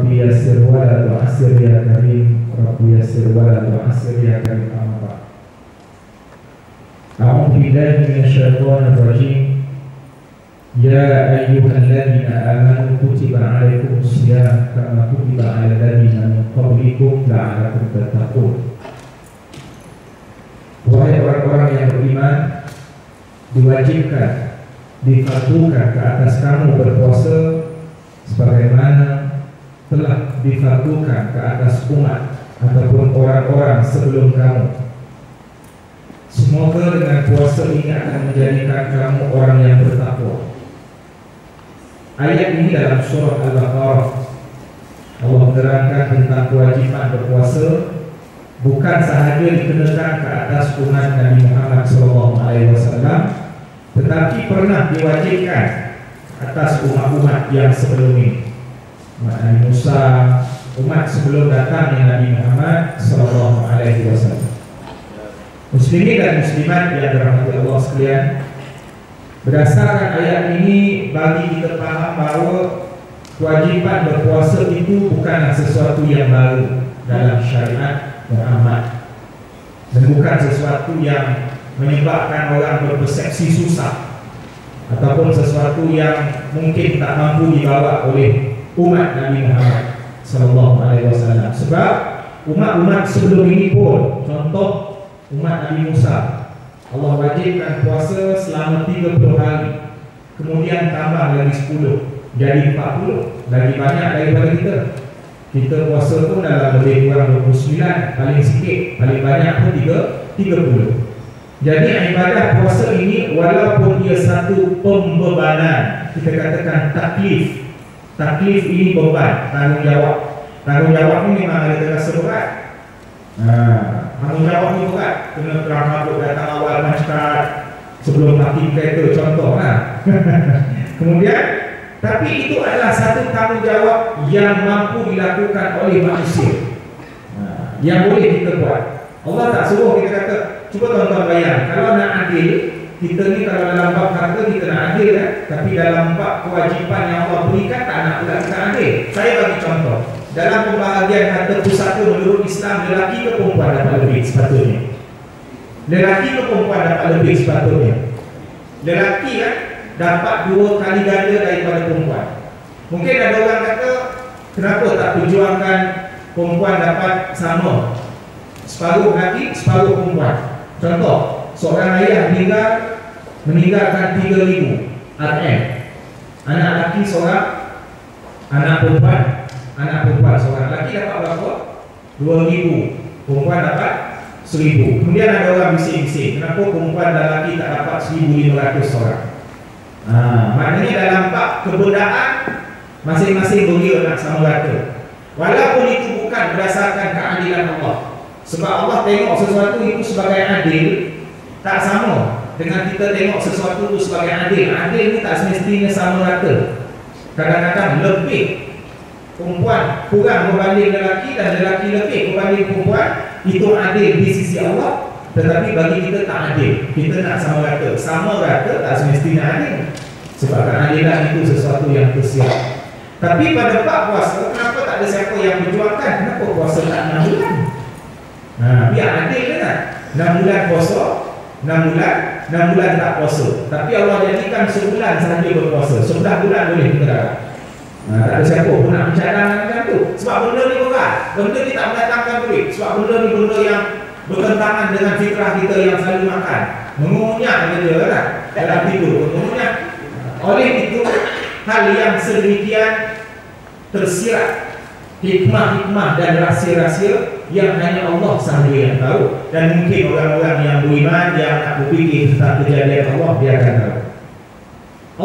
Rabbi yassir wa la tu'assir ya karim. Rabbi yassir wa la tu'assir ya karim. Amma A'udzu billahi minasyaitonir rajim. Ya ayyuhalladzina amanu kutiba 'alaikumus shiyam kama kutiba 'alal ladzina min qablikum la'allakum tattaqun. Wahai orang-orang yang beriman, diwajibkan, difardukan ke atas kamu berpuasa sebagaimana telah difardukan ke atas umat ataupun orang-orang sebelum kamu. Semoga dengan puasa ini akan menjadikan kamu orang yang bertakwa. Ayat ini dalam surah Al-Baqarah. Allah menerangkan tentang kewajiban berpuasa bukan sahaja dikenakan ke atas umat Nabi Muhammad SAW, tetapi pernah diwajibkan atas umat-umat yang sebelum ini, umat Nabi Musa, umat sebelum datangnya Nabi Muhammad SAW. Muslimin dan muslimat yang dirahmati Allah sekalian, berdasarkan ayat ini bagi kita paham bahawa kewajiban berpuasa itu bukanlah sesuatu yang baru dalam syariat Muhammad, dan bukan sesuatu yang menyebabkan orang berpersepsi susah ataupun sesuatu yang mungkin tak mampu dibawa oleh umat Nabi Muhammad SAW. Sebab umat-umat sebelum ini pun, contoh umat Nabi Musa, Allah wajibkan puasa selama 30 hari, kemudian tambah lagi 10, jadi 40, lagi banyak daripada kita. Kita puasa pun dalam lebih kurang 29, paling sikit, paling banyak pun 30. Jadi ibadah puasa ini walaupun ia satu pembebanan, kita katakan taklif. Taklif ini beban, tanggungjawab. Tanggungjawab ini memang ada terasa berat. Tanggungjawab ini berat. Kena terang mabuk datang awal masyarakat sebelum mati kereta, contohlah. Kemudian, tapi itu adalah satu tanggungjawab yang mampu dilakukan oleh manusia, yang boleh kita buat. Allah tak suruh kita kata, cuba tuan-tuan bayang, kalau nak adil, kita ni kalau dalam bab harta kita nak adil kan? Tapi dalam bab kewajipan yang Allah berikan tak nak pula kita adil. Saya bagi contoh, dalam pembahagian harta pusaka menurut Islam, lelaki ke perempuan dapat lebih sepatutnya? Lelaki ke perempuan dapat lebih sepatutnya? Lelaki kan dapat 2 kali ganda daripada perempuan. Mungkin ada orang kata, kenapa tak perjuangkan perempuan dapat sama, separuh lelaki, separuh perempuan. Contoh, seorang ayah meninggalkan 3,000 RM. Anak lelaki seorang, anak perempuan seorang. Lelaki dapat berapa? 2,000. Perempuan dapat 1,000. Kemudian ada orang bising-bising, kenapa perempuan dan lelaki tak dapat 1,500 orang? Maknanya dalam bab kebudayaan masing-masing beliau nak sama rata. Walaupun itu bukan berdasarkan keadilan Allah. Sebab Allah tengok sesuatu itu sebagai adil, tak sama dengan kita tengok sesuatu itu sebagai adil. Adil ini tak semestinya sama rata. Kadang-kadang lebih perempuan kurang berbanding lelaki dan lelaki lebih berbanding perempuan, itu adil di sisi Allah. Tetapi bagi kita tak adil. Kita nak sama rata. Sama rata tak semestinya adil, sebab keadilan itu sesuatu yang tersiap. Tapi pada bab puasa, kenapa tak ada siapa yang berjuangkan? Kenapa puasa tak 6 bulan? Biar adil kan? 6 bulan puasa, 6 bulan tak puasa. Tapi Allah jadikan sebulan sahaja berpuasa. 11 bulan boleh kita dapat. Tak ada siapa pun nak bercadang macam tu. Sebab benda ni berat. Benda ni tak mendatangkan duit. Sebab benda ni benda yang bertentangan dengan fitrah kita yang selalu makan. Mengunyah saja kan? Dalam tidur mengunyah. Oleh itu, hal yang sedemikian tersirat hikmah-hikmah dan rahsia-rahsia yang hanya Allah sahaja yang tahu. Dan mungkin orang-orang yang beriman, yang nak berfikir tentang kejadian Allah, dia akan tahu.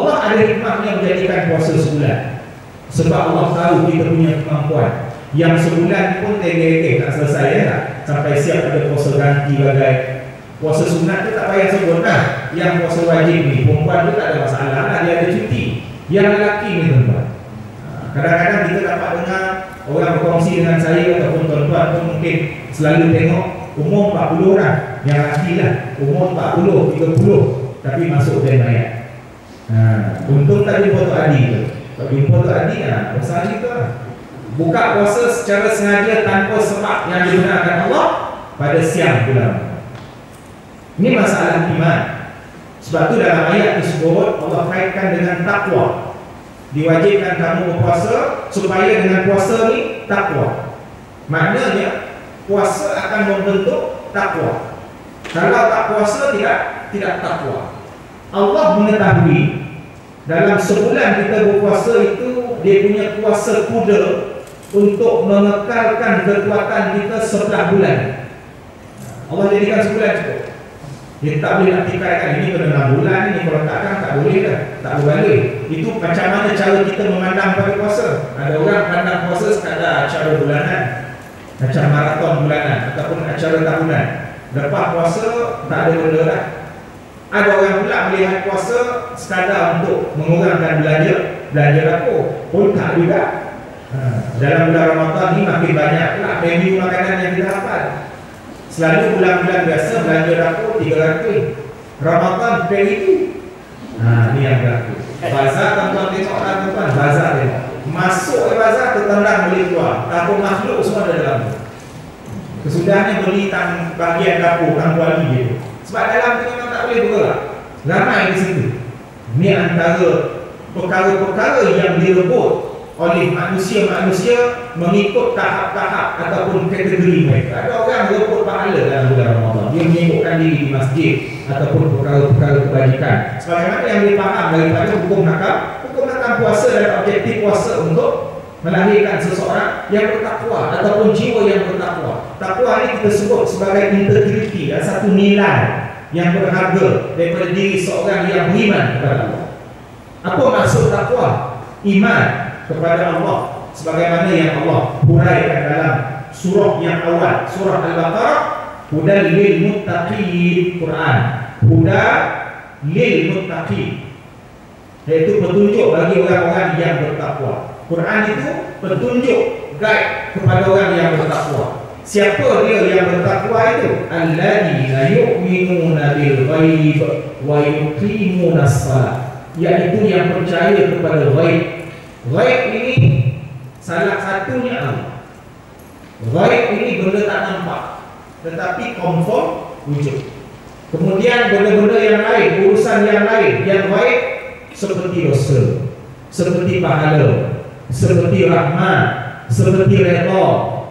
Allah ada hikmahnya menjadikan puasa sebulan. Sebab Allah tahu kita punya kemampuan. Yang sebulan pun tengah-tengah tak selesai ya, sampai siap ada puasa ganti bagai. Puasa sunat tu tak payah sebut lah. Yang puasa wajib ni, perempuan tu tak ada masalah lah, dia ada cuti. Yang lelaki ni tuan-tuan, kadang-kadang kita dapat dengar orang berkongsi dengan saya ataupun tuan-tuan tu mungkin selalu tengok umur 40 orang, yang lelaki lah umur 40, 30 tapi masuk dan mayat. Untung tak jumpa Tok Adi tu. Kalau jumpa Tok Adi, besar juga lah. buka puasa secara sengaja tanpa sebab yang dibenarkan Allah pada siang bulan. Ini masalah iman. Sebab tu dalam ayat tersebut Allah kaitkan dengan takwa. Diwajibkan kamu berpuasa supaya dengan puasa ni takwa. Maknanya puasa akan membentuk takwa. Kalau tak puasa tidak takwa. Allah mengetahui dalam sebulan kita berpuasa itu dia punya kuasa kuda untuk mengekalkan kekuatan kita 11 bulan. Allah jadikan sebulan cukup. Dia tak boleh nak tikaikan ini kena 6 bulan ni, kalau takkan tak boleh dah, tak boleh. Itu macam mana cara kita memandang pada puasa. Ada orang pandang puasa sekadar acara bulanan, macam maraton bulanan ataupun acara tahunan. Lepas puasa tak ada benda dah. Ada orang pula melihat puasa sekadar untuk mengurangkan belanja dapur. Pun tak juga. Dalam bulan Ramadan ni makin banyak pula menu makanan yang kita dapat. Selalu bulan-bulan biasa belanja dapur 300. Ramadan itu. Ni yang berlaku. Bazar tuan-tuan tengok lah tuan-tuan. Bazar tengok. Masuk ke bazar tertendang boleh keluar. Dapur makhluk semua ada dalam tu. Kesudahnya beli bahagian dapur kuali je. Sebab dalam tu memang tak boleh bergerak. Ramai di situ. Ini antara perkara-perkara yang direbut oleh manusia-manusia mengikut tahap-tahap ataupun kategori mereka. Ada orang merebut pahala dalam bulan Ramadan. Dia menyibukkan diri di masjid ataupun perkara-perkara kebajikan. Sebagaimana yang dipaham daripada hukum hakam puasa dan objektif puasa untuk melahirkan seseorang yang bertakwa ataupun jiwa yang bertakwa. Takwa ini kita sebut sebagai integriti dan satu nilai yang berharga daripada diri seorang yang beriman kepada Allah. Apa maksud takwa? Iman kepada Allah sebagaimana yang Allah huraikan dalam surah yang awal, surah Al-Baqarah, hudal lil muttaqin. Quran, hudal lil muttaqin, iaitu petunjuk bagi orang-orang yang bertakwa. Quran itu petunjuk, guide kepada orang yang bertakwa. Siapa dia yang bertakwa itu? Alladzina yu'minuna bil ghaib wa yuqimunas shalah, iaitu yang percaya kepada ghaib. Ghaib ini salah satunya Allah. Ghaib ini benda tak nampak tetapi confirm wujud. Kemudian benda-benda yang lain, urusan yang lain yang ghaib seperti dosa, seperti pahala, seperti rahmat, seperti redha,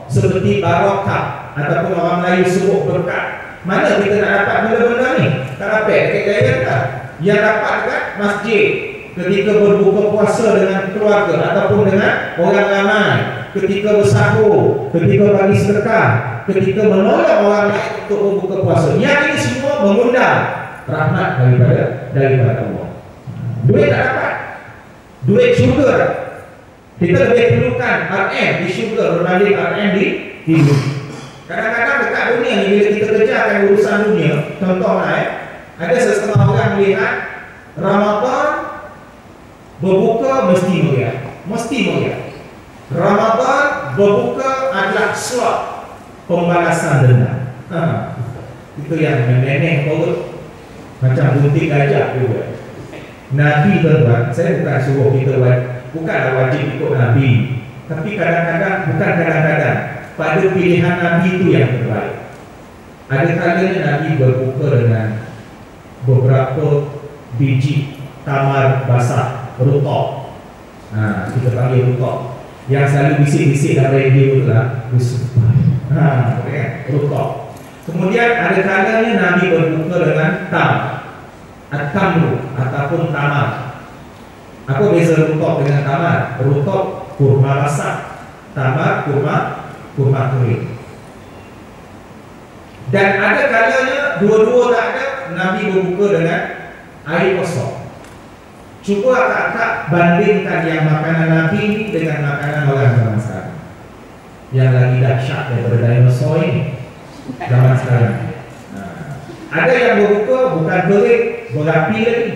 seperti barakah ataupun orang Melayu sebut berkat. Mana kita nak dapat benda-benda ni? Tak dapat dekat gaya tak? Yang dapat dekat masjid ketika berbuka puasa dengan keluarga ataupun dengan orang ramai, ketika bersahur, ketika bagi sedekah, ketika menolong orang lain untuk berbuka puasa. Yang ini semua mengundang rahmat daripada Allah. Duit tak dapat, duit syurga. Kita lebih perlukan RM di syurga berbanding RM di bumi. Kadang-kadang dekat dunia ni bila kita kerjakan urusan dunia, contohnya ada setengah orang melihat Ramadan berbuka mesti meriah. Ramadan berbuka adalah slot pembalasan denda. Itu yang meneneng perut macam gunting gajah juga. Nabi tuan-tuan, saya bukan suruh kita bukanlah wajib ikut Nabi, tapi kadang-kadang, bukan kadang-kadang, pada pilihan Nabi itu yang terbaik. Ada kalanya Nabi berbuka dengan beberapa biji tamar basah, rutab. Kita panggil rutab. Yang selalu bisik-bisik dalam radio tu lah, rutab. Kemudian ada kalanya Nabi berbuka dengan at-tamru ataupun tamar. Apa beza rutab dengan tamar? Rutab kurma basah, tamar kurma kering. Dan ada kalanya dua-dua tak ada, Nabi berbuka dengan air kosong. Cuba kakak bandingkan yang makanan Nabi ini dengan makanan orang zaman sekarang. Yang lagi dahsyat daripada dinosaur ini zaman sekarang. Ada yang berbuka bukan kering, berapi lagi.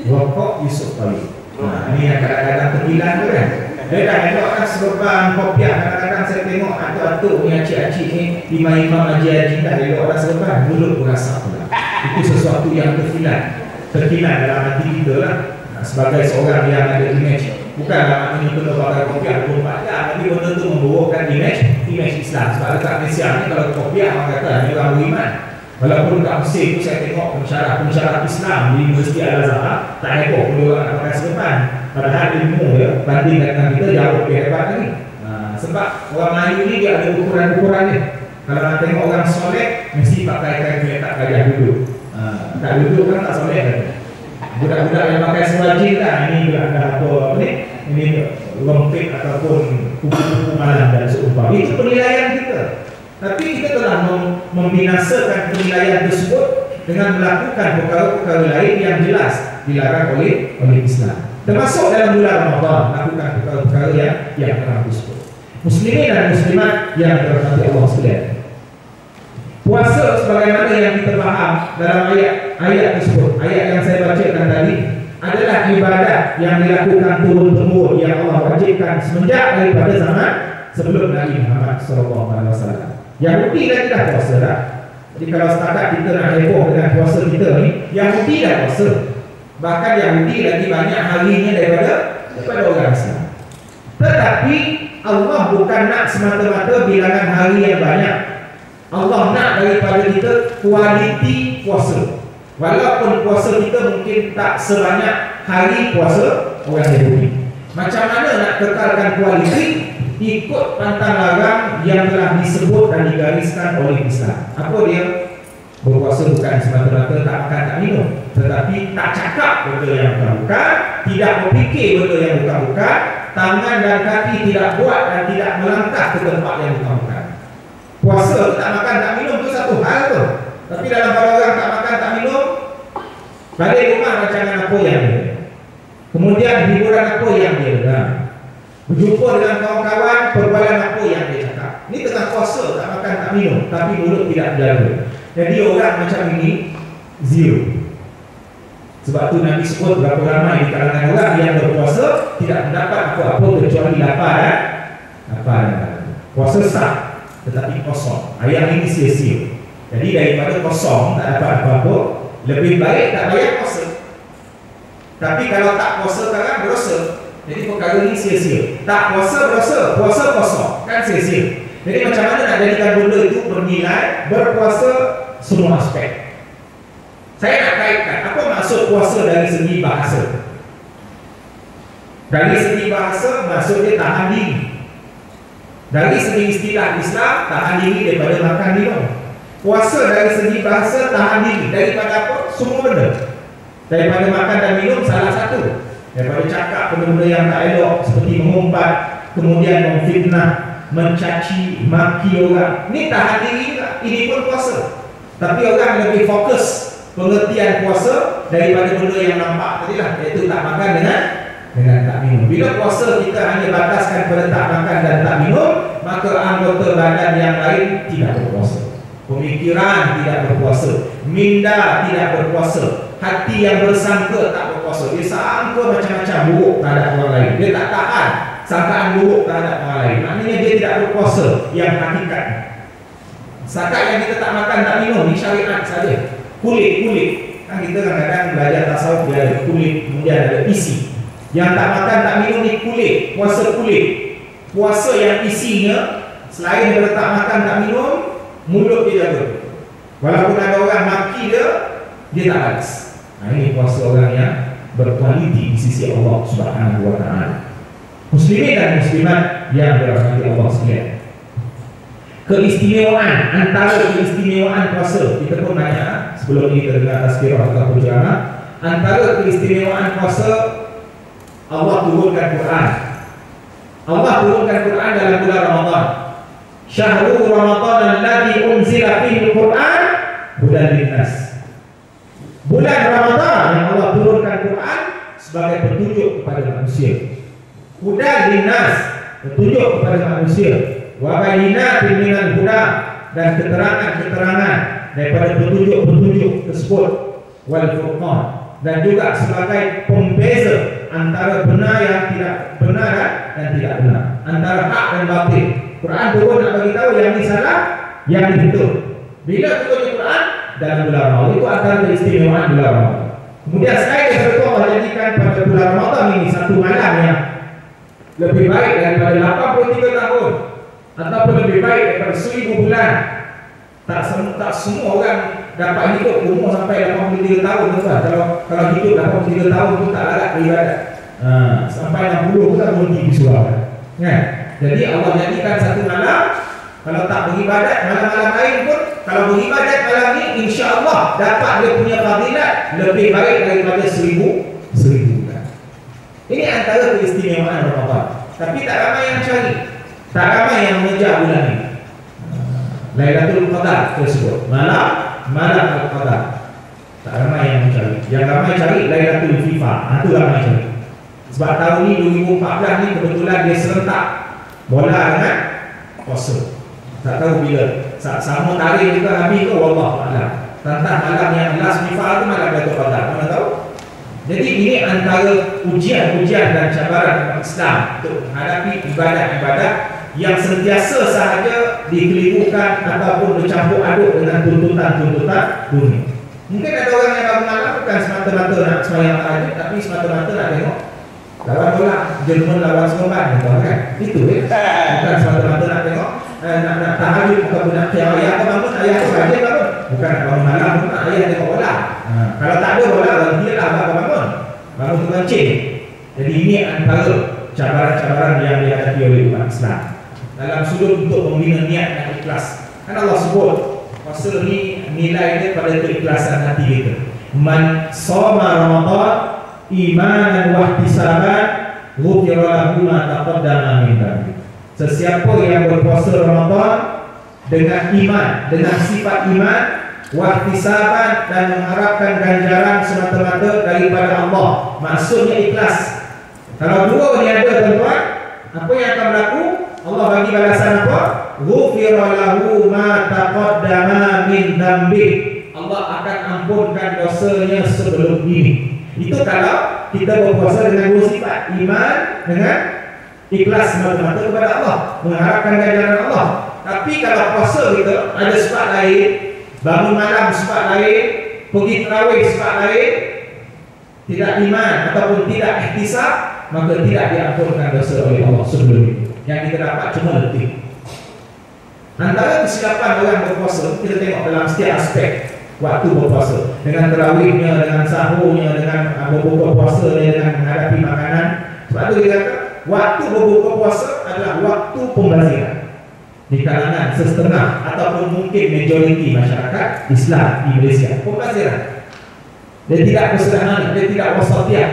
Rokok Yusuf Khalid. Ini yang kadang-kadang terbilang tu kan. Dia dah elok kan serban kopiah. Kadang-kadang saya tengok atuk-atuk ni, acik-acik ni, imam-imam haji-haji dah elok dah serban, mulut berasap pula. Itu sesuatu yang terkilan dalam hati kita lah. Sebagai seorang yang ada image, bukanlah ini kena pakai kopiah 24 jam, tapi tapi benda tu membawakan image Islam. Sebab dekat Malaysia ni kalau kopiah orang kata ni orang beriman. Walaupun kat Mesir tu saya tengok pensyarah Islam di Universiti Al-Azhar tak heboh perlu orang nak pakai serban. Padahal ilmu dia banding dengan kita jauh lebih hebat lagi. Sebab orang Melayu ni dia ada ukuran-ukuran dia. Kalau nak tengok orang soleh mesti pakai kain letak gajah duduk. Tak duduk kan tak soleh kan. Budak-budak yang pakai seluar jin lah, ini juga ada apa ni, ini rompet ataupun kupu-kupu malam dan seumpama. Itu penilaian kita. Tapi kita telah membinasakan penilaian tersebut dengan melakukan perkara-perkara lain yang jelas dilarang oleh Islam. Termasuk dalam bulan Ramadan melakukan perkara-perkara yang haram tersebut. Muslimin dan muslimat yang dirahmati Allah sekalian. Puasa sebagaimana yang kita faham dalam ayat tersebut, ayat yang saya bacakan tadi adalah ibadat yang dilakukan turun-temurun yang Allah wajibkan semenjak daripada zaman sebelum Nabi Muhammad SAW. Yahudi dah puasa dah. Jadi kalau setakat kita nak heboh dengan puasa kita ni, Yahudi dah puasa. Bahkan Yahudi lagi banyak harinya daripada orang Islam. Tetapi Allah bukan nak semata-mata bilangan hari yang banyak. Allah nak daripada kita kualiti puasa. Walaupun puasa kita mungkin tak sebanyak hari puasa orang Yahudi. Macam mana nak kekalkan kualiti? Ikut pantang larang yang telah disebut dan digariskan oleh Islam. Apa dia? Berpuasa bukan semata-mata tak makan tak minum, tetapi tak cakap benda yang bukan-bukan, tidak berfikir benda yang bukan-bukan, tangan dan kaki tidak buat dan tidak melangkah ke tempat yang bukan-bukan. Puasa tak makan tak minum tu satu hal tu. Tapi dalam pada orang tak makan tak minum, balik rumah rancangan apa yang dia, kemudian hiburan apa yang dia dengar, berjumpa dengan kawan-kawan, perbualan apa yang dia cakap. Ini tengah puasa tak makan tak minum, tapi mulut tidak berjaga. Jadi orang macam ini zero. Sebab tu Nabi sebut berapa ramai di kalangan orang yang berpuasa tidak mendapat apa-apa kecuali lapar. Puasa sah tetapi kosong. Ayam ini sia-sia. Jadi daripada kosong tak dapat apa-apa, lebih baik tak bayar puasa. Tapi kalau tak puasa sekarang berdosa. Jadi perkara ini sia-sia. Tak puasa berdosa, puasa kosong kan sia-sia. Jadi macam mana nak jadikan benda itu bernilai, berpuasa semua aspek. Saya nak kaitkan apa maksud puasa dari segi bahasa. Dari segi bahasa maksudnya tahan diri. Dari segi istilah Islam, tahan diri daripada makan minum. Puasa dari segi bahasa tahan diri daripada apa? Semua benda. Daripada makan dan minum salah satu. Daripada cakap benda-benda yang tak elok seperti mengumpat, kemudian memfitnah, mencaci, maki orang. Ini tahan diri juga. Ini pun puasa. Tapi orang lebih fokus pengertian puasa daripada benda yang nampak tadilah, iaitu tak makan dengan tak minum. Bila puasa kita hanya bataskan pada tak makan dan tak minum, maka anggota badan yang lain tidak berpuasa. Pemikiran tidak berpuasa, minda tidak berpuasa, hati yang bersangka tak berpuasa. Dia sangka macam-macam buruk terhadap orang lain. Dia tak tahan sangkaan buruk terhadap orang lain. Maknanya dia tidak berpuasa yang hakikat. Setakat yang kita tak makan tak minum ni syariat saja. Kulit kan kita kadang-kadang belajar tasawuf dia ada kulit, kemudian ada isi. Yang tak makan tak minum ni kulit, puasa kulit. Puasa yang isinya selain daripada tak makan tak minum, mulut dia jaga. Walaupun ada orang maki dia tak balas. Ini puasa orang yang berkualiti di sisi Allah Subhanahu wa taala. Muslimin dan muslimat yang dirahmati Allah sekalian. Keistimewaan, antara keistimewaan puasa, kita pun banyak sebelum ini kita dengar tazkirah atau penjara. Antara keistimewaan puasa, Allah turunkan Quran. Allah turunkan Quran dalam bulan Ramadan. Syahrul Ramadan alladzi unzila fihi al-Quran hudan linnas. Bulan Ramadan yang Allah turunkan Quran sebagai petunjuk kepada manusia. Hudan linnas, petunjuk kepada manusia. Wa bayyinatin minal huda, dan keterangan-keterangan daripada petunjuk-petunjuk tersebut, wal furqan, dan juga sebagai pembeza antara benar yang tidak benar dan tidak benar, antara hak dan batil. Quran turun nak bagi tahu yang ini salah, yang ini betul. Bila turun Quran dalam bulan Ramadan, itu antara keistimewaan bulan Ramadan. Kemudian selain daripada itu, Allah jadikan pada bulan Ramadan ini satu malam yang lebih baik daripada 83 ataupun lebih baik daripada 1000 bulan. Tak semua orang dapat hidup umur sampai 83 tahun tuan. Kalau hidup 83 tahun tu tak larat beribadat. Sampai 60 pun tak berhenti bersuara. Kan? Jadi Allah jadikan satu malam, kalau tak beribadat malam-malam lain pun, kalau beribadat malam ni insya-Allah dapat dia punya fadilat lebih baik daripada 1000 bulan. Ini antara keistimewaan Ramadan. Tapi tak ramai yang cari, tak ramai yang mengejar bulan ini. Lailatul Qadar tersebut, malam Al-Qadar. Tak ramai yang mencari. Yang ramai cari Lailatul FIFA. Itu ramai cari. Sebab tahun ni 2014 ni kebetulan dia serentak bola dengan puasa. Tak tahu bila sama tarikh juga habis ke, wallah a'lam. Tentang malam yang last FIFA tu malam Lailatul Qadar. Mana tahu? Jadi ini antara ujian-ujian dan cabaran umat Islam untuk menghadapi ibadat-ibadat yang sentiasa sahaja dikelirukan ataupun bercampur aduk dengan tuntutan-tuntutan dunia. Mungkin ada orang yang bangun malam bukan semata-mata nak sembahyang tahajud, tapi semata-mata nak tengok lawan bola, Jerman lawan Scotland, kan? Itu bukan semata-mata nak tengok nak tahajud ataupun nak qiyam ayah bangun, ayah tu saja bangun. Bukan nak bangun malam pun nak ayah tengok bola. Kalau tak ada bola, berhentilah bangun tu kencing. Jadi ini antara cabaran-cabaran yang dihadapi oleh umat Islam dalam sudut untuk membina niat dan ikhlas. Kan Allah sebut puasa ni nilai dia pada keikhlasan hati kita. Man shoma Ramadan imanan wa ihtisaban ghufira lahu ma taqaddama min dhanbi. Sesiapa yang berpuasa Ramadan dengan iman, dengan sifat iman, wa ihtisaban, dan mengharapkan ganjaran semata-mata daripada Allah. Maksudnya ikhlas. Kalau dua ni ada tuan-tuan, apa yang akan berlaku? Allah bagi balasan apa? Ghufira lahu ma taqaddama min dhanbi. Allah akan ampunkan dosanya sebelum ini. Itu kalau kita berpuasa dengan dua sifat, iman dengan ikhlas semata-mata kepada Allah, mengharapkan ganjaran Allah. Tapi kalau puasa kita ada sifat lain, bangun malam sifat lain, pergi tarawih sifat lain, tidak iman ataupun tidak ihtisab, maka tidak diampunkan dosa oleh Allah sebelum itu. Yang kita dapat cuma letih. Antara kesilapan orang berpuasa, kita tengok dalam setiap aspek waktu berpuasa, dengan tarawihnya, dengan sahurnya, dengan berbuka puasanya, dengan menghadapi makanan. Sebab itu dia kata waktu berbuka puasa adalah waktu pembaziran di kalangan setengah ataupun mungkin majoriti masyarakat Islam di Malaysia. Pembaziran, dia tidak bersederhana, dia tidak wasatiyah.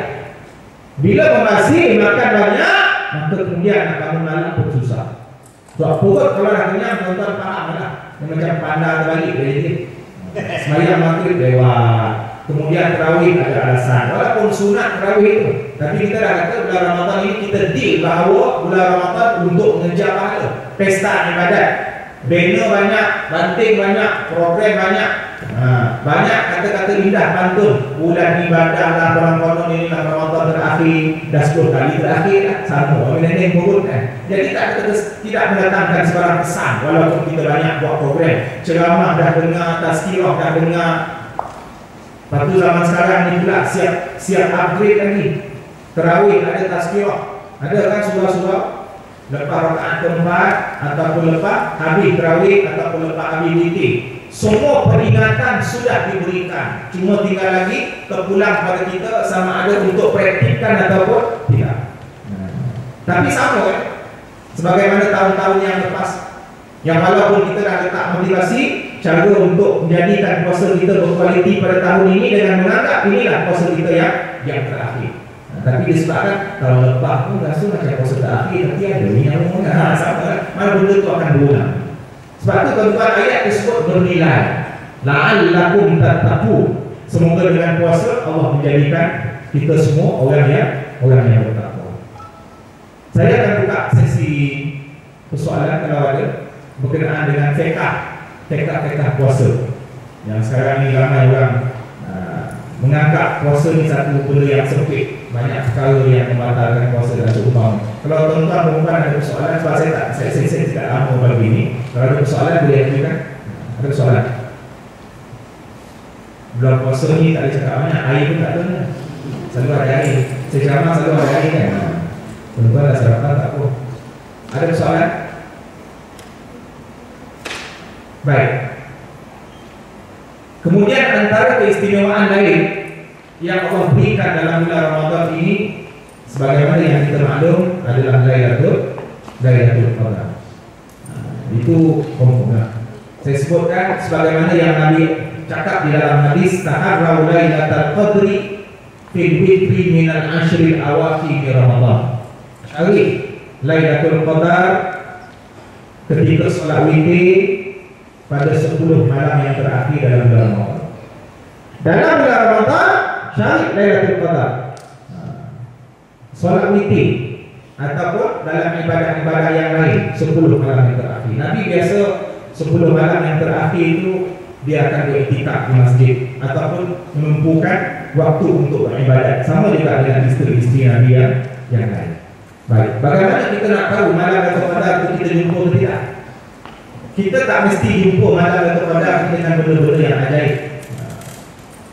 Bila membazir makan banyak, maka kemudian nak bangun malam pun susah. Sebab perut kalau dah kenyang, tuan-tuan faham lah, dia macam panda terbalik dia. Sembahyang maghrib lewat, kemudian tarawih ada alasan, walaupun sunat tarawih itu. Tapi kita dah kata bulan Ramadan ini kita deal bahawa bulan Ramadan untuk mengejar pahala, pesta ibadat, banner banyak, banting banyak, program banyak, banyak kata-kata indah pantun. Bulan ibadah lah, konon ini lah Ramadan terakhir, dah 10 kali terakhir lah, sama nenek turun kan. Jadi tidak mendatangkan sebarang kesan. Walaupun kita banyak buat program, ceramah dah dengar, tazkirah dah dengar. Lepas tu zaman sekarang ni pula siap upgrade lagi. Tarawih ada tazkirah, ada kan surah-surah lepas rakaat keempat ataupun lepas habis tarawih ataupun lepas habis witir. Semua peringatan sudah diberikan, cuma tinggal lagi terpulang pada kita sama ada untuk praktikkan ataupun tidak. Tapi sama kan, sebagaimana tahun-tahun yang lepas, yang walaupun kita dah letak motivasi cara untuk menjadikan puasa kita berkualiti pada tahun ini dengan menganggap inilah puasa kita yang terakhir. Tapi disebabkan kalau lepas pun rasa macam puasa terakhir, nanti ada ni yang sama kan, mana benda tu akan berulang. Sebab tu tuan-tuan, ayat tersebut bernilai la'allakum tattaqun. Semoga dengan puasa Allah menjadikan kita semua orang yang bertakwa. Saya akan buka sesi persoalan kalau ada berkenaan dengan fiqh puasa. Yang sekarang ni ramai orang menganggap puasa ni satu benda yang sempit, banyak perkara yang membatalkan puasa dalam seumpama. Kalau tuan-tuan perempuan ada persoalan, sebab saya tidak lama pagi ni, kalau ada persoalan boleh ajukan. Ada persoalan bulan puasa ni tak ada cakap banyak, air pun tak ada, selalu ada air. Saya ceramah selalu ada air kan. Tuan-tuan dah sarapan tak apa. Ada persoalan? Baik. Kemudian antara keistimewaan lain yang Allah berikan dalam bulan Ramadan ini, sebagaimana yang kita maklum, adalah Lailatul Qadar. Itu pokoknya. Saya sebutkan sebagaimana yang Nabi cakap di dalam hadis, taharrau Lailatul Qadri fil witri minal ashril awakhir Ramadan. Cari Lailatul Qadar ketika solat witir pada 10 malam yang terakhir dalam bulan Ramadan. Dalam bulan Ramadan, cari Lailatul Qadar. Solat witir ataupun dalam ibadah-ibadah yang lain 10 malam yang terakhir. Nabi biasa 10 malam yang terakhir itu dia akan beriktikaf di masjid ataupun menumpukan waktu untuk beribadat. Sama juga dengan isteri-isteri Nabi yang lain. Baik, bagaimana kita nak tahu malam Lailatul Qadar itu kita jumpa atau tidak? Kita tak mesti jumpa malam Lailatul Qadar dengan benda-benda yang ajaib.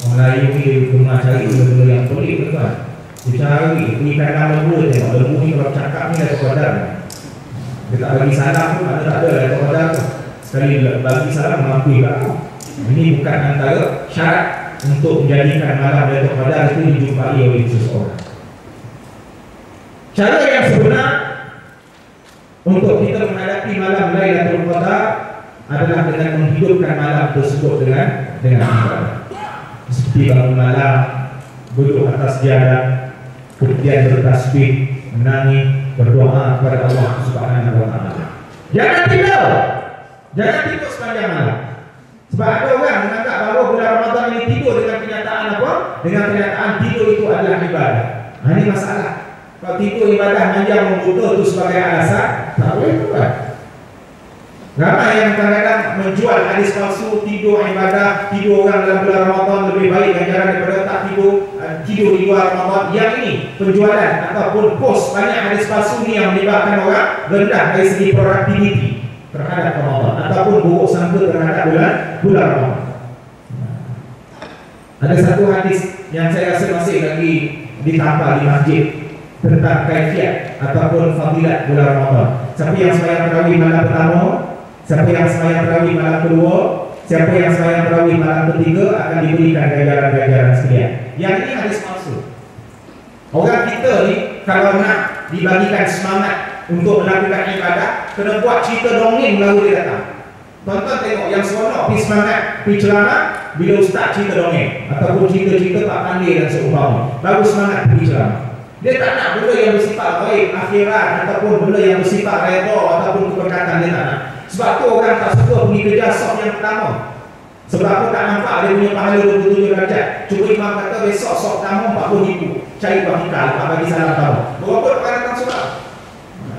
Orang Melayu ni rumah cari benda-benda yang pelik, tuan. Dia cari, berikan nama lembu, tengok lembu ni kalau cakap ni Lailatul Qadar. Dia tak bagi salam pun, ada tak ada Lailatul Qadar tu. Sekali bagi salam mengakui tak. Ini bukan antara syarat untuk menjadikan malam Lailatul Qadar itu dijumpai oleh seseorang. Cara yang sebenar untuk kita menghadapi malam Lailatul Qadar adalah dengan menghidupkan malam tersebut dengan ibadah. Seperti bangun malam, duduk atas jadah, kemudian bertasbih, menangis, berdoa kepada Allah Subhanahu wa taala. Jangan tidur sepanjang malam. Sebab ada orang menganggap bahawa bulan Ramadan ini tidur dengan kenyataan apa? Dengan kenyataan tidur itu adalah ibadah. Ini masalah. Kalau tidur ibadah hanya membutuh itu sebagai alasan, tak boleh buat. Ramai yang kadang-kadang menjual hadis palsu, tidur ibadah, tidur orang dalam bulan Ramadan lebih baik ganjaran daripada tak tidur di luar Ramadan. Yang ini penjualan ataupun post banyak hadis palsu ni yang menyebabkan orang rendah dari segi produktiviti terhadap Ramadan ataupun buruk sangka terhadap bulan Ramadan. Ada satu hadis yang saya rasa masih lagi ditampal di masjid tentang kaifiat ataupun fadilat bulan Ramadan. Siapa yang sembahyang tarawih malam pertama, siapa yang sembahyang tarawih malam kedua, siapa yang sembahyang tarawih malam ketiga akan diberikan ganjaran-ganjaran sekalian. Yang ini hadis palsu. Orang kita ni kalau nak dibagikan semangat untuk melakukan ibadah, kena buat cerita dongeng baru dia datang. Tonton tengok yang seronok pergi semangat, pergi ceramah bila ustaz cerita dongeng ataupun cerita-cerita Pak Pandai dan seumpama. Baru semangat pergi ceramah. Dia tak nak benda yang bersifat baik, akhirat ataupun benda yang bersifat redha ataupun keberkatan, dia tak nak. Sebab tu orang tak suka pergi kerja soft yang pertama. Sebab aku tak nampak dia punya pahala 27 derajat. Cuba imam kata besok soft pertama 40,000. Cari bakal tak bagi salam tahu. Berapa orang datang surau?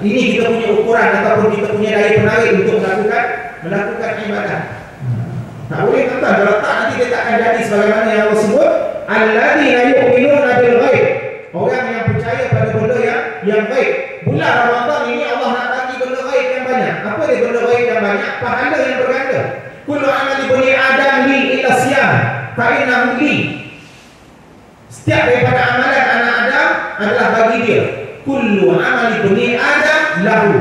Ini kita punya ukuran ataupun kita punya daya penarik untuk melakukan ibadah. Tak boleh tuan-tuan, kalau tak nanti dia tak akan jadi sebagaimana yang Allah sebut, alladzina yu'minuna bil ghaib. Orang yang percaya pada benda yang baik. Bulan Ramadan ini Allah nak bagi benda baik yang banyak. Apa dia benda baik yang banyak? Pahala yang berganda. Kullu amali bani Adam li illa siyam fa innahu li. Setiap daripada amalan anak Adam adalah bagi dia. Kullu amali bani Adam lahu.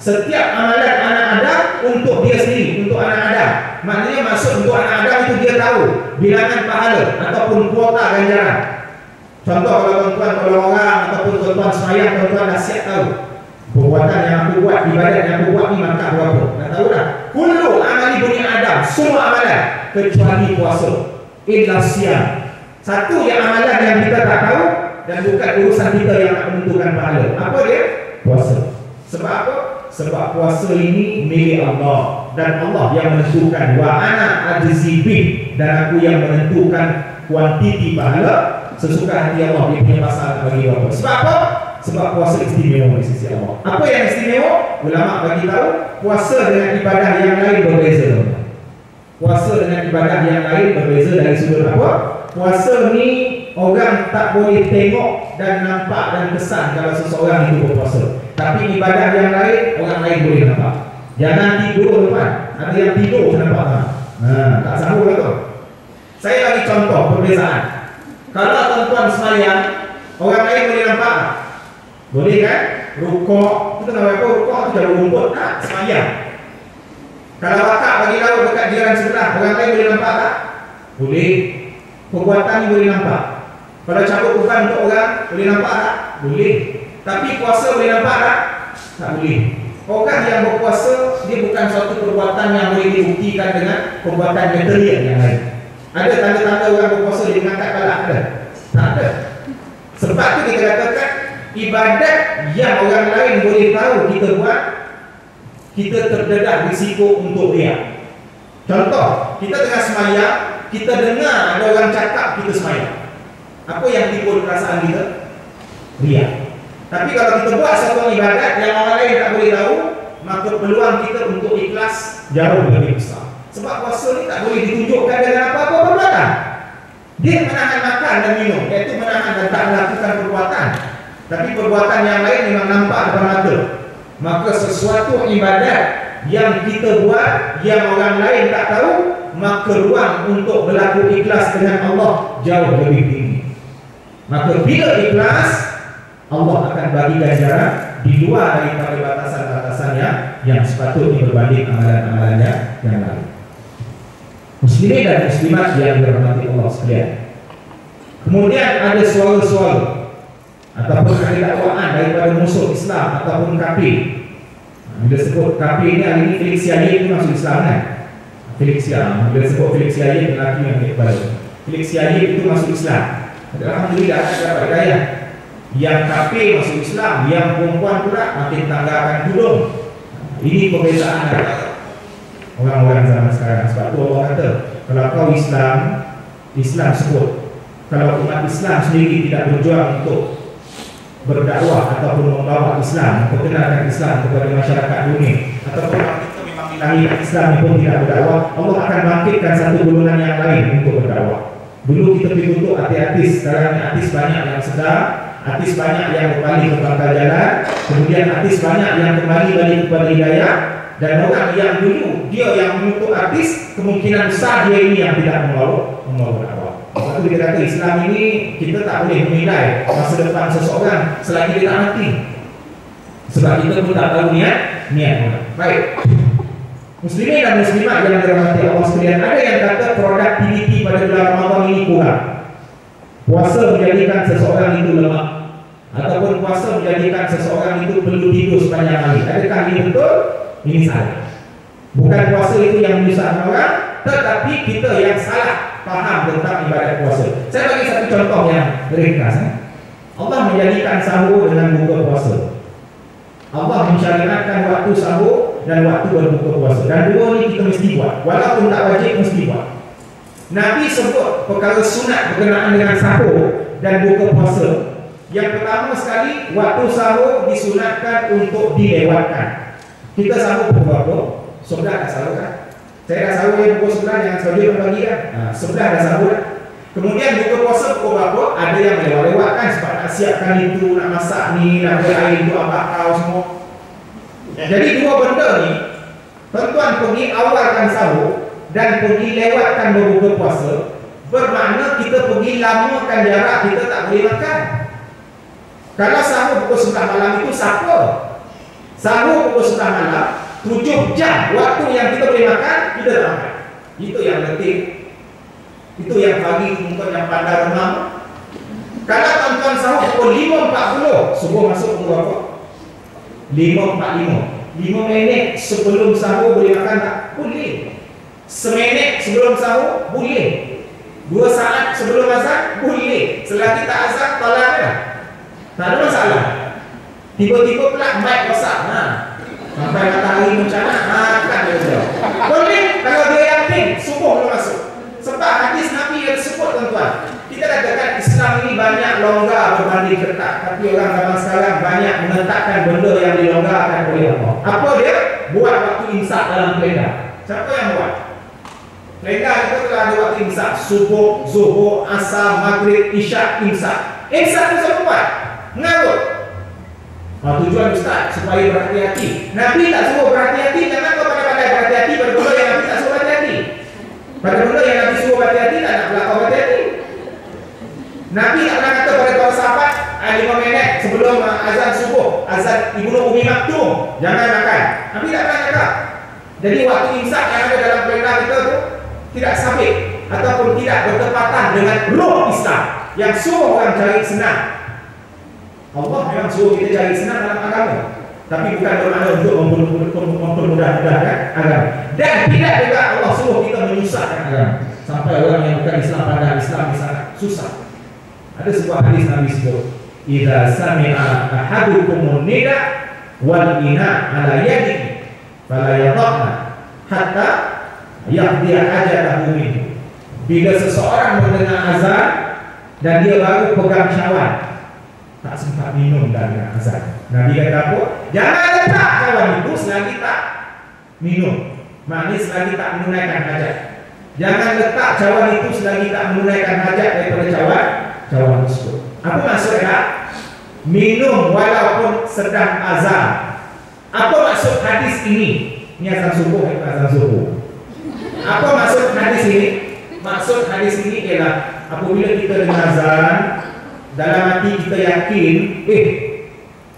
Setiap amalan anak Adam untuk dia sendiri, untuk anak Adam. Maknanya maksud untuk anak Adam itu dia tahu bilangan pahala ataupun kuota ganjaran. Contoh kalau tuan-tuan tolong orang ataupun tuan-tuan sembahyang, tuan-tuan dah siap tahu perbuatan yang aku buat, ibadat yang aku buat ni markah berapa. Dah tahu dah. Kullu amali bani Adam, semua amalan kecuali puasa. Illa siyam. Satu yang amalan yang kita tak tahu dan bukan urusan kita yang nak menentukan pahala. Apa dia? Puasa. Sebab apa? Sebab puasa ini milik Allah dan Allah yang menentukan wa ana ajzi bih, dan aku yang menentukan kuantiti pahala sesuka hati Allah. Dia punya pasal bagi apa? Sebab apa? Sebab puasa istimewa di sisi Allah. Apa yang istimewa? Ulama bagi tahu puasa dengan ibadah yang lain berbeza. Puasa dengan ibadah yang lain berbeza dari sudut apa? Puasa ni orang tak boleh tengok dan nampak dan kesan kalau seseorang itu berpuasa. Tapi ibadah yang lain orang lain boleh nampak. Jangan tidur tuan. Ada yang tidur nampak tak? Tak sanggup lah tu. Saya bagi contoh perbezaan. Kalau tuan-tuan sembahyang, orang lain boleh nampak tak? Boleh kan? Rukuk, kita nak apa? Rukuk tu jalur rumput tak? Sembahyang. Kalau akak bagi lauk dekat jiran sebelah, orang lain boleh nampak tak? Boleh. Perbuatan ni boleh nampak. Kalau cabut uban untuk orang, boleh nampak tak? Boleh. Tapi puasa boleh nampak tak? Tak boleh. Orang yang berpuasa, dia bukan suatu perbuatan yang boleh dibuktikan dengan perbuatan material yang lain. Ada tanda-tanda orang berpuasa dia mengangkat kepala? Ada? Tak ada. Sebab tu kita katakan ibadat yang orang lain boleh tahu kita buat, kita terdedah risiko untuk riak. Contoh, kita tengah semayang, kita dengar ada orang cakap kita semayang. Apa yang timbul perasaan kita? Riak. Tapi kalau kita buat satu ibadat yang orang lain tak boleh tahu, maka peluang kita untuk ikhlas jauh lebih besar. Sebab puasa ni tak boleh ditunjukkan dengan apa-apa perbuatan. Dia menahan makan dan minum, iaitu menahan dan tak melakukan perbuatan. Tapi perbuatan yang lain memang nampak depan mata. Maka sesuatu ibadat yang kita buat, yang orang lain tak tahu, maka ruang untuk berlaku ikhlas dengan Allah jauh lebih tinggi. Maka bila ikhlas, Allah akan bagi ganjaran di luar daripada batasan-batasan yang sepatutnya berbanding amalan-amalannya yang lain. Muslimin dan muslimat yang dirahmati Allah sekalian. Kemudian ada suara-suara ataupun ada dakwaan daripada musuh Islam ataupun kafir. Bila sebut kafir ni, hari ini Felix Yahya itu masuk Islam kan? Felix Yahya, bila sebut Felix Yahya, lelaki yang kepala Felix Yahya itu masuk Islam. Alhamdulillah ada dapat hidayah. Yang kafir masuk Islam, yang perempuan pula makin tanggalkan tudung. Ini perbezaan antara orang-orang zaman sekarang. Sebab tu Allah kata, kalau kau Islam, Islam sebut. Kalau umat Islam sendiri tidak berjuang untuk berdakwah ataupun membawa Islam, memperkenalkan Islam kepada masyarakat dunia, ataupun kita memang dilahirkan Islam pun tidak berdakwah, Allah akan bangkitkan satu golongan yang lain untuk berdakwah. Dulu kita pergi tutup artis, sekarang artis banyak yang sedar, artis banyak yang kembali ke pangkal jalan, kemudian artis banyak yang kembali balik kepada hidayah. Dan orang yang dulu dia yang menutup artis, kemungkinan besar dia ini yang tidak membawa dakwah. Sebab itu kita kata Islam ini kita tak boleh menilai masa depan seseorang selagi dia tak mati. Sebab kita pun tak tahu niat orang. Baik. Muslimin dan muslimat yang dirahmati Allah sekalian, ada yang kata productivity pada bulan Ramadan ini kurang. Puasa menjadikan seseorang itu lemah, ataupun puasa menjadikan seseorang itu perlu tidur sepanjang hari. Adakah ini betul? Ini salah. Bukan puasa itu yang menyusahkan orang, tetapi kita yang salah faham tentang ibadat puasa. Saya bagi satu contoh yang ringkas. Allah menjadikan sahur dengan buka puasa. Allah mensyariatkan waktu sahur dan waktu berbuka puasa. Dan dua ni kita mesti buat, walaupun tak wajib mesti buat. Nabi sebut perkara sunat berkenaan dengan sahur dan buka puasa. Yang pertama sekali, waktu sahur disunatkan untuk dilewatkan. Kita sahur pukul berapa? Sebelah dah sahur kan? Saya dah sahur yang pukul 9, yang sebelah pagi kan? Sebelah dah sahur kan? Kemudian buka puasa pukul berapa? Ada yang melewat-lewatkan sebab nak siapkan itu, nak masak ni, nak buat air untuk abang semua. Jadi dua benda ni, tuan-tuan pergi awalkan sahur dan pergi lewatkan berbuka puasa, bermakna kita pergi lamakan jarak, kita tak boleh makan. Kalau sahur pukul 9 malam itu siapa? Sahur pukul 9 malam, 7 jam waktu yang kita boleh makan, kita tak makan. Itu yang letih. Itu yang pagi mungkin yang pandai renang. Kalau tuan-tuan sahur pukul 5.40, subuh masuk pukul berapa? 5.45. 5 minit sebelum sahur boleh makan tak? Boleh. Seminit sebelum sahur? Boleh. 2 saat sebelum azan? Boleh. Selagi tak azan, tolak dah. Tak ada masalah. Tiba-tiba pula mic rosak. Sampai matahari mencana, makan dia jauh. Boleh kalau dia yakin subuh belum masuk. Sebab hadis Nabi yang disebut tuan-tuan. Kita katakan Islam ini banyak longgar berbanding ketat, tapi orang zaman sekarang banyak menetapkan benda yang dilonggarkan oleh Allah. Apa dia? Buat waktu imsak dalam kalender. Siapa yang buat? Kalender kita telah ada waktu imsak, subuh, zuhur, asar, maghrib, isyak, imsak. Imsak itu siapa buat? Mengarut. Tujuan Ustaz supaya berhati-hati. Nabi tak suruh berhati-hati, jangan kau pandai-pandai berhati-hati pada benda yang Nabi tak suruh berhati-hati. Pada benda yang Nabi suruh berhati-hati, tak nak pula kau berhati-hati. Nabi tak pernah kata pada para sahabat 5 minit sebelum azan subuh, azan Ibnu Umi Maktum, jangan makan. Nabi tak pernah cakap. Jadi waktu imsak yang ada dalam kalender kita tu tidak sabit ataupun tidak bertepatan dengan ruh Islam yang suruh orang cari senang. Allah memang suruh kita cari senang dalam agama, tapi bukan bermakna untuk mempermudah-mudahkan agama. Dan tidak juga Allah suruh kita menyusahkan agama sampai orang yang bukan Islam pandang Islam di sana susah. Ada sebuah hadis Nabi sebut, "Idza sami'a ahadukumun nida wal ina ala yadihi fala yadhna hatta yaqdi hajatahu minhu." Bila seseorang mendengar azan dan dia baru pegang cawan, tak sempat minum dari azan. Nabi kata apa? Jangan letak cawan itu selagi tak minum. Maknanya selagi tak menunaikan hajat. Jangan letak cawan itu selagi tak menunaikan hajat daripada cawan tersebut. Apa maksudnya? Minum walaupun sedang azan. Apa maksud hadis ini? Ini azan subuh atau azan zuhur? Apa maksud hadis ini? Maksud hadis ini ialah apabila kita dengar azan, dalam hati kita yakin,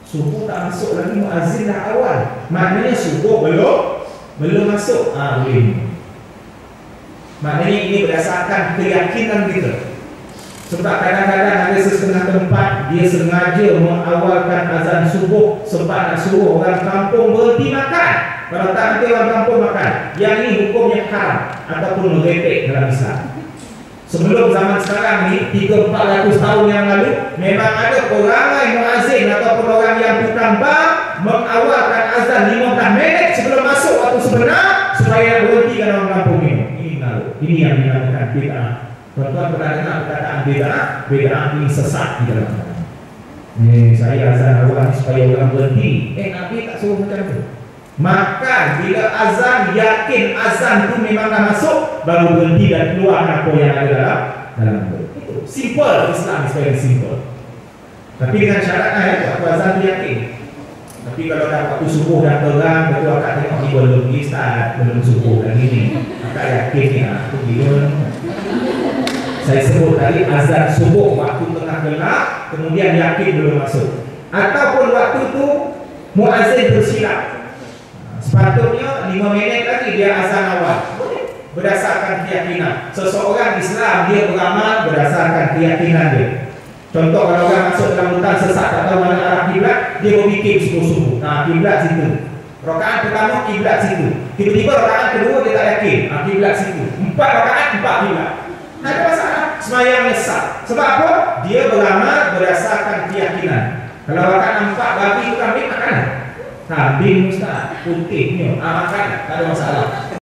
subuh tak masuk lagi, muazzin dah awal. Maknanya subuh belum masuk. Boleh. Maknanya ini berdasarkan keyakinan kita. Sebab kadang-kadang ada setengah tempat dia sengaja mengawalkan azan subuh sebab nak suruh orang kampung berhenti makan. Kalau tak nanti orang kampung makan. Yang ini hukumnya haram ataupun merepek dalam Islam. Sebelum zaman sekarang ni 300-400 tahun yang lalu memang ada perangai muazzin ataupun orang yang tukang bang mengawalkan azan 15 minit sebelum masuk waktu sebenar supaya berhentikan orang kampung ini. Ini yang dinamakan bid'ah. Tuan-tuan pernah dengar perkataan bid'ah? Bid'ah ini sesat di dalam agama. Saya azan awal supaya orang berhenti. Nabi tak suruh macam tu. Maka bila azan yakin azan itu memang dah masuk, baru berhenti dan keluar apa yang ada dalam itu. Simple, Islam is very simple. Tapi dengan syaratnya waktu azan itu yakin. Tapi kalau dah waktu subuh dah terang, betul akak tengok ni belum start, belum subuh lagi ni. Akak yakin ni aku gila. Saya sebut tadi azan subuh waktu tengah gelap, kemudian yakin belum masuk. Ataupun waktu tu muazzin bersilap. Sepatutnya 5 minit lagi dia azan awal. Berdasarkan keyakinan. Seseorang Islam dia beramal berdasarkan keyakinan dia. Contoh kalau orang masuk dalam hutan sesat tak tahu mana arah kiblat, dia berfikir sungguh-sungguh. Kiblat situ. Rakaat pertama kiblat situ. Tiba-tiba rakaat kedua dia tak yakin. Kiblat situ. 4 rakaat 4 kiblat. Ada masalah. Semayang sah. Sebab apa? Dia beramal berdasarkan keyakinan. Kalau rakaat 4 babi itu kambing makan. Kambing Ustaz, putihnya makan, tak ada masalah.